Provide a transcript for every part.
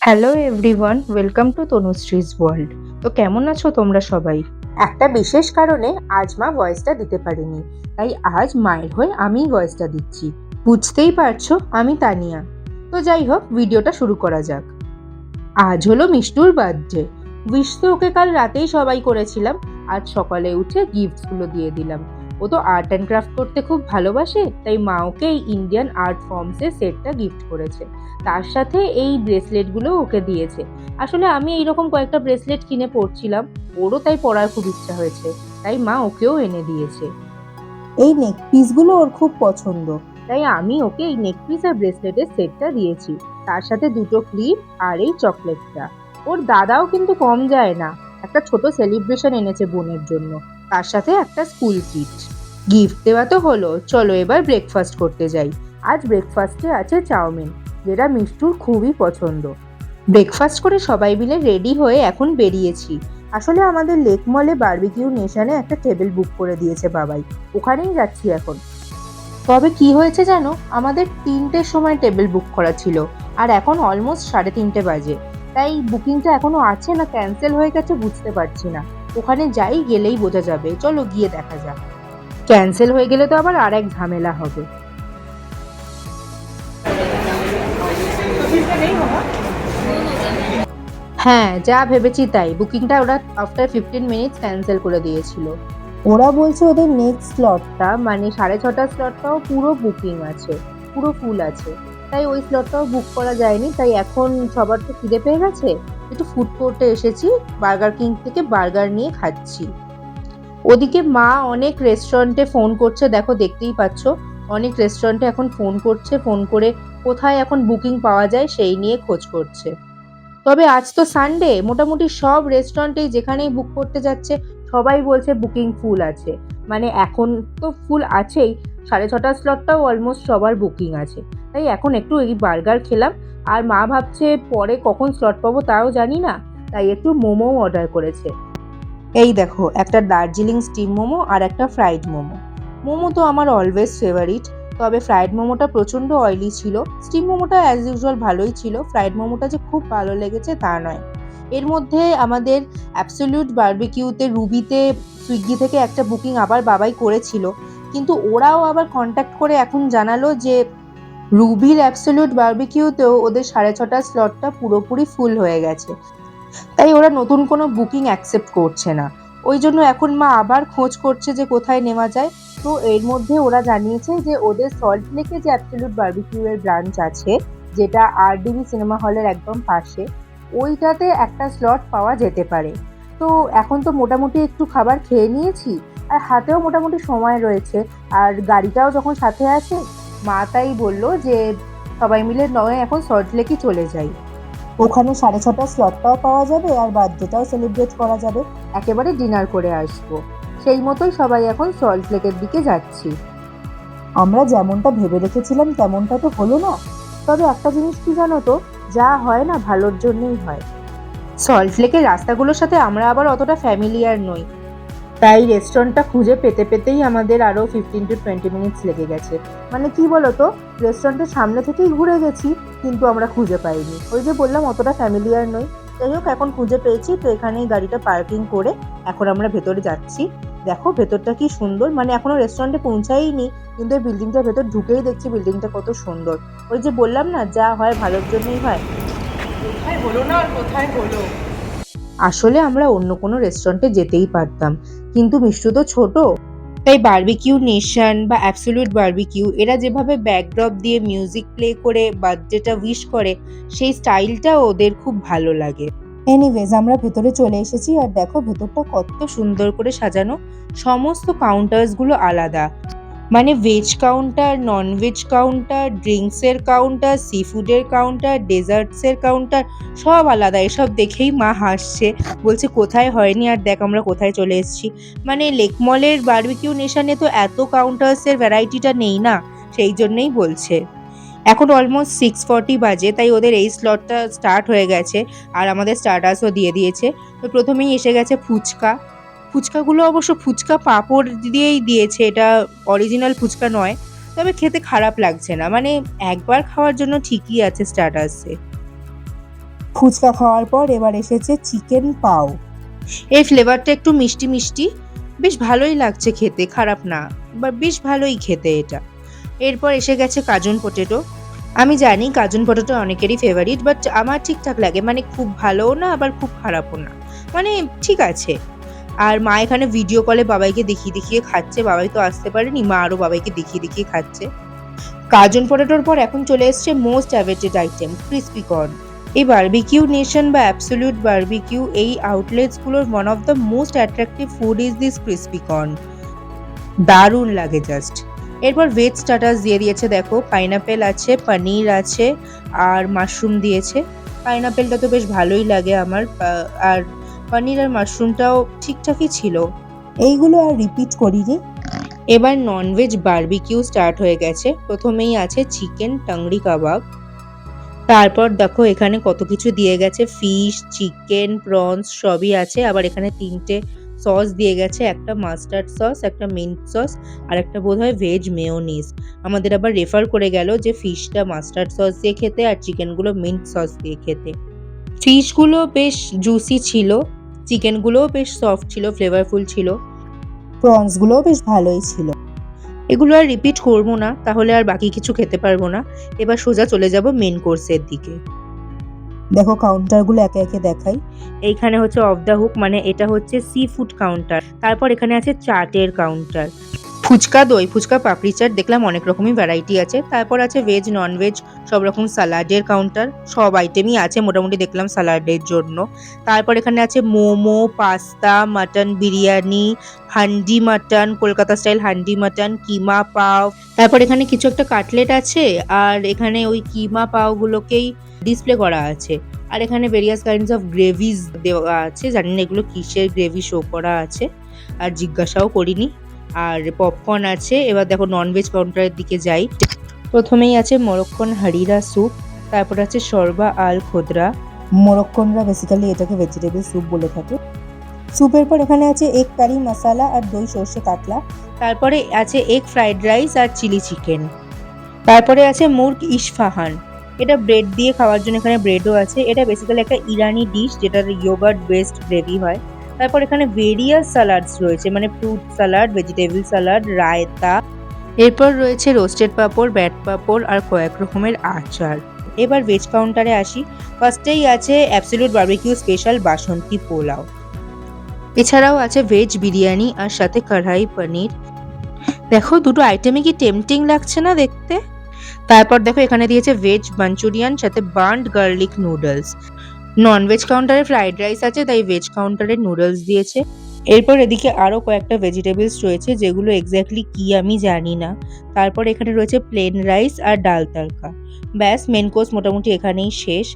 Hello everyone, welcome to Tanushree's world. তো কেমন আছো তোমরা সবাই? একটা বিশেষ কারণে আজ মা ভয়েসটা দিতে পারিনি, তাই আজ মায়ের হয়ে আমিই ভয়েসটা দিচ্ছি। বুঝতেই পারছো আমি তানিয়া। তো যাই হোক, ভিডিওটা শুরু করা যাক। আজ হলো মিষ্টুর বার্থডে। উইশ তো ওকে কাল রাতেই সবাই করেছিলাম। আজ সকালে উঠে গিফটসগুলো দিয়ে দিলাম। ও তো আর্ট অ্যান্ড ক্রাফট করতে খুব ভালোবাসে, তাই মা ওকে এই ইন্ডিয়ান আর্ট ফর্মসের সেটটা গিফট করেছে। তার সাথে এই ব্রেসলেটগুলো ওকে দিয়েছে। আসলে আমি এইরকম কয়েকটা ব্রেসলেট কিনে পরছিলাম, ওরও তাই পরার খুব ইচ্ছা হয়েছে, তাই মা ওকেও এনে দিয়েছে। এই নেক পিসগুলো ওর খুব পছন্দ, তাই আমি ওকে এই নেক পিস আর ব্রেসলেটের সেটটা দিয়েছি। তার সাথে দুটো ক্লিপ আর এই চকলেটটা। ওর দাদাও কিন্তু কম যায় না, একটা ছোট সেলিব্রেশন এনেছে বোনের জন্য, তার সাথে একটা স্কুল কিট। গিফট দেওয়া তো হলো, চলো এবার ব্রেকফাস্ট করতে যাই। আজ ব্রেকফাস্টে আছে চাউমিন, যেটা মিষ্টুর খুবই পছন্দ। ব্রেকফাস্ট করে সবাই মিলে রেডি হয়ে এখন বেরিয়েছি। আসলে আমাদের লেক মলে বারবিকিউ নেশনে একটা টেবিল বুক করে দিয়েছে বাবাই, ওখানেই যাচ্ছি এখন। তবে কি হয়েছে জানো, আমাদের 3টের সময় টেবিল বুক করা ছিল, আর এখন অলমোস্ট 3:30 বাজে। তাই বুকিংটা এখনো আছে না ক্যান্সেল হয়ে গেছে বুঝতে পারছি না। ওখানে যাই, গেলেই বোঝা যাবে, চলো গিয়ে দেখা যাক। ক্যান্সেল হয়ে গেলে তো আবার আর এক ঝামেলা হবে। হ্যাঁ, যা ভেবেছি তাই, বুকিংটা ওরা আফটার 15 মিনিটস ক্যান্সেল করে দিয়েছিল। ওরা বলছে ওদের নেক্সট স্লটটা মানে 6:30 স্লটটাও পুরো বুকিং আছে, পুরো ফুল আছে। তাই ওই স্লটটাও বুক করা যায়নি। তাই এখন সবার তো খিদে পেয়ে গেছে, একটু ফুড কোর্টে এসেছি, বার্গার কিং থেকে বার্গার নিয়ে খাচ্ছি। ওদিকে মা অনেক রেস্টুরেন্টে ফোন করছে, দেখো দেখতেই পাচ্ছ, অনেক রেস্টুরেন্টে এখন ফোন করছে, ফোন করে কোথায় এখন বুকিং পাওয়া যায় সেই নিয়ে খোঁজ করছে। তবে আজ তো সানডে, মোটামুটি সব রেস্টুরেন্টেই যেখানেই বুক করতে যাচ্ছে সবাই বলছে বুকিং ফুল আছে। মানে এখন তো ফুল আছেই, 6:30 স্লটটাও অলমোস্ট সবার বুকিং আছে। তাই এখন একটু এই বার্গার খেলাম, আর মা ভাবছে পরে কখন স্লট পাবো তাও জানি না, তাই একটু মোমো অর্ডার করেছে। এই দেখো, একটা দার্জিলিং স্টিম মোমো আর একটা ফ্রাইড মোমো। মোমো তো আমার অলওয়েজ ফেভারিট, তবে ফ্রাইড মোমোটা প্রচণ্ড অয়েলি ছিল। স্টিম মোমোটা অ্যাজ ইউজুয়াল ভালোই ছিল, ফ্রাইড মোমোটা যে খুব ভালো লেগেছে তা নয়। এর মধ্যে আমাদের অ্যাবসলিউট বারবিকিউতে রুবিতে সুইগি থেকে একটা বুকিং আবার বাবাই করেছিল, কিন্তু ওরাও আবার কন্ট্যাক্ট করে এখন জানালো যে রুবির অ্যাবসলিউট বারবিকিউতেও ওদের 6:30 স্লটটা পুরোপুরি ফুল হয়ে গেছে। তাই ওরা নতুন কোনো বুকিং অ্যাকসেপ্ট করছে না। ওই জন্য এখন মা আবার খোঁজ করছে যে কোথায় নেওয়া যায়। তো এর মধ্যে ওরা জানিয়েছে যে ওদের সল্ট লেকে যে অ্যাবসলিউট বারবিকিউ এর ব্রাঞ্চ আছে, যেটা আরডিবি সিনেমা হলের একদম পাশে, ওইটাতে একটা স্লট পাওয়া যেতে পারে। তো এখন তো মোটামুটি একটু খাবার খেয়ে নিয়েছি, আর হাতেও মোটামুটি সময় রয়েছে, আর গাড়িটাও যখন সাথে আছে, মা তাই বললো যে সবাই মিলে নয় এখন সল্ট লেকই চলে যাই। ওখানে 6:30 স্লটটাও পাওয়া যাবে আর বার্থডেটাও সেলিব্রেট করা যাবে, একেবারে ডিনার করে আসবো। সেই মতোই সবাই এখন সল্ট লেকের দিকে যাচ্ছি। আমরা যেমনটা ভেবে রেখেছিলাম তেমনটা তো হলো না, তবে একটা জিনিস কি জানো তো, যা হয় না ভালোর জন্যই হয়। সল্ট লেকের রাস্তাগুলোর সাথে আমরা আবার অতটা ফ্যামিলিয়ার নই, তাই রেস্টুরেন্টটা খুঁজে পেতে পেতেই আমাদের আরও 15 to 20 মিনিটস লেগে গেছে। মানে কি বলতো, রেস্টুরেন্টের সামনে থেকেই ঘুরে গেছি, কিন্তু আমরা খুঁজে পাইনি। ওই যে বললাম অতটা ফ্যামিলিয়ার নই। যাই হোক, এখন খুঁজে পেয়েছি, তো এখানেই গাড়িটা পার্কিং করে এখন আমরা ভেতরে যাচ্ছি। দেখো ভেতরটা কি সুন্দর, মানে এখনো রেস্টুরেন্টে পৌঁছাইনি, কিন্তু এই বিল্ডিংটার ভেতর ঢুকেই দেখছি বিল্ডিংটা কত সুন্দর। ওই যে বললাম না, যা হয় ভালোর জন্যই হয়। কোথায় হলো না আর কোথায় হলো। আসলে আমরা অন্য কোনো রেস্টুরেন্টে যেতেই পারতাম, কিন্তু মিষ্টু তো ছোট, তাই বারবিকিউ নেশন বা অ্যাবসলিউট বারবিকিউ এরা যেভাবে ব্যাকড্রপ দিয়ে মিউজিক প্লে করে বার্থডেটা উইশ করে, সেই স্টাইলটা ওদের খুব ভালো লাগে। এনিওয়েজ, আমরা ভেতরে চলে এসেছি, আর দেখো ভেতরটা কত সুন্দর করে সাজানো। সমস্ত কাউন্টার্সগুলো আলাদা, মানে veg counter, non veg counter, ড্রিঙ্কসের কাউন্টার, সি ফুডের কাউন্টার, ডেজার্টসের কাউন্টার, সব আলাদা। এসব দেখেই মা হাসছে, বলছে কোথায় হয়নি, আর দেখ আমরা কোথায় চলে এসেছি। মানে লেক মলের বারবিকিউ নেশনে তো এত কাউন্টার্সের ভ্যারাইটিটা নেই না, সেই জন্যই বলছে। এখন অলমোস্ট 6:40 বাজে, তাই ওদের এই স্লটটা স্টার্ট হয়ে গেছে, আর আমাদের স্টার্টার্সও দিয়ে দিয়েছে। তো প্রথমেই এসে গেছে ফুচকা। ফুচকাগুলো অবশ্য ফুচকা পাঁপড় দিয়েই দিয়েছে, এটা অরিজিনাল ফুচকা নয়, তবে খেতে খারাপ লাগছে না, মানে একবার খাওয়ার জন্য ঠিকই আছে স্টার্টার্সে। ফুচকা খাওয়ার পর এবার এসেছে চিকেন পাও। এই ফ্লেভারটা একটু মিষ্টি মিষ্টি, বেশ ভালোই লাগছে খেতে, খারাপ না, বা বেশ ভালোই খেতে এটা। এরপর এসে গেছে কাজুন পটেটো। আমি জানি কাজুন পটেটো অনেকেরই ফেভারিট, বাট আমার ঠিকঠাক লাগে, মানে খুব ভালোও না আবার খুব খারাপও না, মানে ঠিক আছে। আর মা এখানে ভিডিও কলে বাবাইকে দেখিয়ে দেখিয়ে খাচ্ছে, বাবাই তো আসতে পারেনি, মা আরও বাবাইকে দেখিয়ে দেখিয়ে খাচ্ছে। কাজুন পটেটোর পর এখন চলে এসছে most awaited item, crispy corn. এই বারবিকিউ নেশন বা অ্যাবসোলিউট বারবিকিউ এই আউটলেটসগুলোর one of the most attractive food is this crispy corn. দারুণ লাগে জাস্ট। এরপর ভেজ স্টার্টার্স দিয়ে দিয়েছে, দেখো পাইনাপেল আছে, পনির আছে আর মাশরুম দিয়েছে। পাইনাপেলটা তো বেশ ভালোই লাগে আমার, আর পনির আর মাশরুমটাও ঠিকঠাকই ছিল। এইগুলো আর রিপিট করিনি। এবার ননভেজ বারবিকিউ স্টার্ট হয়ে গেছে। প্রথমেই আছে চিকেন টাংরি কাবাব, তারপর দেখো এখানে কত কিছু দিয়ে গেছে, ফিশ, চিকেন, প্রনস সবই আছে। আবার এখানে 3টে সস দিয়ে গেছে, একটা মাস্টার্ড সস, একটা মিন্ট সস আর একটা বোধহয় ভেজ মেয়োনিজ। আমাদের আবার রেফার করে গেল যে ফিশটা মাস্টার্ড সস দিয়ে খেতে আর চিকেনগুলো মিন্ট সস দিয়ে খেতে। ফিশগুলো বেশ জুসি ছিল, চিকেনগুলোও বেশ সফট ছিল, ফ্লেভারফুল ছিল, প্রনসগুলোও বেশ ভালোই ছিল। এগুলো আর রিপিট করবো না, তাহলে আর বাকি কিছু খেতে পারবো না। এবার সোজা চলে যাব মেন কোর্সের দিকে। দেখো কাউন্টারগুলো একে একে দেখাই। এইখানে হচ্ছে অফ দ্য হুক, মানে এটা হচ্ছে সি ফুড কাউন্টার। তারপর এখানে আছে চাটের কাউন্টার, ফুচকা, দই ফুচকা, পাপড়ি চাট, দেখলাম অনেক রকমই ভ্যারাইটি আছে। তারপর আছে ভেজ নন ভেজ সব রকম সালাডের কাউন্টার, সব আইটেমই আছে মোটামুটি দেখলাম সালাডের জন্য। তারপর এখানে আছে momo, pasta, mutton biryani, handi mutton, Kolkata style handi mutton, keema pav. তারপর এখানে কিছু একটা কাটলেট আছে, আর এখানে ওই কিমা পাওগুলোকেই ডিসপ্লে করা আছে। আর এখানে ভেরিয়াস কাইন্ডস অফ গ্রেভিজ দেওয়া আছে, জানি না এগুলো কিসের গ্রেভি শো করা আছে, আর জিজ্ঞাসাও করিনি। আর পপকর্ন আছে। এবার দেখো ননভেজ কাউন্টারের দিকে যাই। প্রথমেই আছে মরক্কন হারিরা স্যুপ, তারপর আছে শরবা আল খোদরা। মরক্কনরা বেসিক্যালি এটাকে ভেজিটেবল স্যুপ বলে থাকে। স্যুপের পর এখানে আছে এগ কারি মশালা আর দই সর্ষে কাতলা। তারপরে আছে এগ ফ্রাইড রাইস আর চিলি চিকেন। তারপরে আছে মুর্গ ইস্পাহান, এটা ব্রেড দিয়ে খাওয়ার জন্য, এখানে ব্রেডও আছে। এটা বেসিক্যালি একটা ইরানি ডিশ যেটার ইয়োগার্ট বেসড গ্রেভি হয়। তারপর এখানে ভেরিয়াস সালাডস রয়েছে, মানে fruit salad, vegetable salad, raita. এরপর রয়েছে রোস্টেড পাঁপড়, ব্যাট পাঁপড় আর কয়েক রকমের আচার। এবার ভেজ কাউন্টারে আসি। ফার্স্টেই আছে অ্যাবসোলিউট বারবিকিউ স্পেশাল বাসন্তী পোলাও। এছাড়াও আছে ভেজ বিরিয়ানি আর সাথে কড়াই পনির। দেখো দুটো আইটেমে কি টেম্পটিং লাগছে না দেখতে। তারপর দেখো এখানে দিয়েছে ভেজ মাঞ্চুরিয়ান সাথে burned garlic noodles. Non veg কাউন্টারে ফ্রাইড রাইস আছে, তাই ভেজ কাউন্টারে নুডলস দিয়েছে। এরপর এদিকে আরো কয়েকটা ভেজিটেবলস রয়েছে যেগুলো এক্স্যাক্টলি কি আমি জানি না। তারপর এখানে রয়েছে প্লেন রাইস আর ডাল তড়কা। ব্যাস মেন কোর্স মোটামুটি এখানেই শেষ।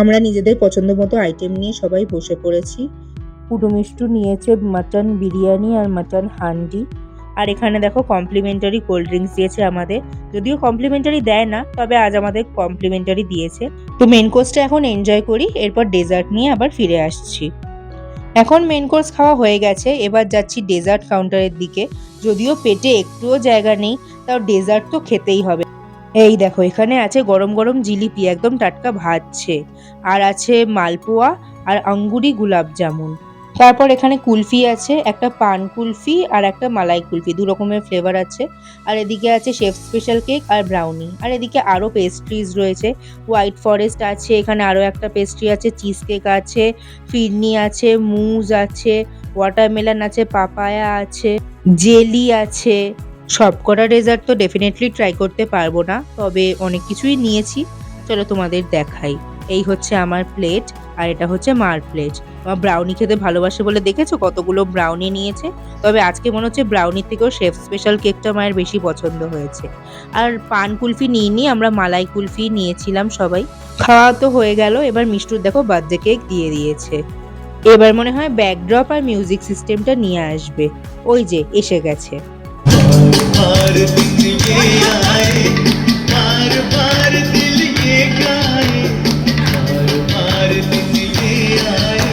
আমরা নিজেদের পছন্দ মতো আইটেম নিয়ে সবাই বসে পড়েছি। পুটু মিষ্টু নিয়েছে মাটন বিরিয়ানি আর মাটন হান্ডি। আর এখানে দেখো কমপ্লিমেন্টারি কোল্ড ড্রিঙ্কস দিয়েছে আমাদের, যদিও কমপ্লিমেন্টারি দেয় না, তবে আজ আমাদের কমপ্লিমেন্টারি দিয়েছে। তো মেন কোর্সটা এখন এনজয় করি, এরপর ডেজার্ট নিয়ে আবার ফিরে আসছি। এখন মেন কোর্স খাওয়া হয়ে গেছে, এবার যাচ্ছি ডেজার্ট কাউন্টারের দিকে। যদিও পেটে একটুও জায়গা নেই, তাও ডেজার্ট তো খেতেই হবে। এই দেখো এখানে আছে গরম গরম জিলিপি, একদম টাটকা ভাজছে, আর আছে মালপোয়া আর আঙ্গুরি গুলাব জামুন। তারপর এখানে কুলফি আছে, একটা পান কুলফি আর একটা মালাই কুলফি, 2 রকমের ফ্লেভার আছে। আর এদিকে আছে শেফ স্পেশাল কেক আর ব্রাউনি। আর এদিকে আরো পেস্ট্রিজ রয়েছে, হোয়াইট ফরেস্ট আছে, এখানে আরো একটা পেস্ট্রি আছে, চিজ কেক আছে, ফিরনি আছে, মুজ আছে, ওয়াটারমেলন আছে, পাপায়া আছে, জেলি আছে। সবকটা ডেজার্ট তো ডেফিনেটলি ট্রাই করতে পারবো না, তবে অনেক কিছুই নিয়েছি, চলো তোমাদের দেখাই। এই হচ্ছে আমার প্লেট, আর এটা হচ্ছে মার প্লেট। আমার ব্রাউনি খেতে ভালোবাসে বলে দেখেছো কতগুলো ব্রাউনি নিয়েছে, তবে আজকে মনে হচ্ছে ব্রাউনির থেকেও শেফ স্পেশাল কেকটা মায়ের বেশি পছন্দ হয়েছে। আর পান কুলফি নিইনি, আমরা মালাই কুলফি নিয়েছিলাম সবাই। খাওয়া তো হয়ে গেল, এবার মিষ্টুর দেখো বার্থডে কেক দিয়ে দিয়েছে। এবার মনে হয় ব্যাকড্রপ আর মিউজিক সিস্টেমটা নিয়ে আসবে, ওই যে এসে গেছে। बार दिन ये आए, बार बार दिल ये गाए, बार बार दिन ये आए,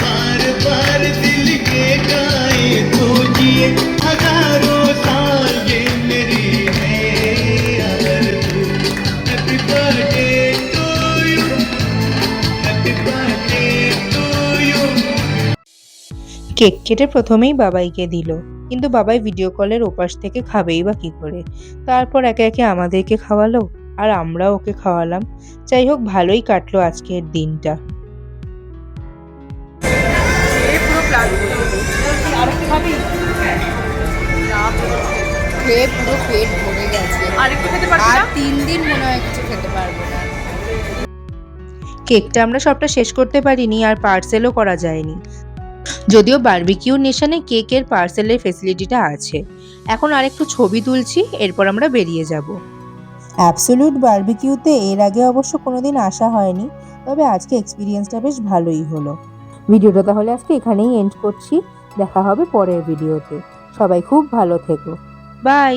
बार बार दिल ये गाए, तो जिए हजारों साल ये मेरी है आरज़ू। Happy birthday to you, cake কেটে প্রথমেই বাবাইকে দিল, কিন্তু বাবাই ভিডিও কলের ওপাশ থেকে খাবেই বা কি করে। তারপর একে একে আমাদেরকে খাওয়ালো আর আমরাও ওকে খাওয়ালাম। যাই হোক, ভালোই কাটলো আজকের দিনটা। খেয়ে পুরো পেট ভরে গেছে। আর একটু খেতে পারবি আর না? 3 দিন মনে হয় কিছু খেতে পারবো না। কেকটা আমরা সবটা শেষ করতে পারিনি আর পার্সেলও করা যায়নি, যদিও বারবিকিউর নিশানে কেকের পার্সেলের ফেসিলিটিটা আছে। এখন আরেকটু ছবি তুলছি, এরপর আমরা বেরিয়ে যাব। অ্যাবসোলিউট বারবিকিউতে এর আগে অবশ্য কোনোদিন আসা হয়নি, তবে আজকে এক্সপিরিয়েন্সটা বেশ ভালোই হলো। ভিডিওটা তাহলে আজকে এখানেই এন্ড করছি। দেখা হবে পরের ভিডিওতে। সবাই খুব ভালো থেকো। বাই।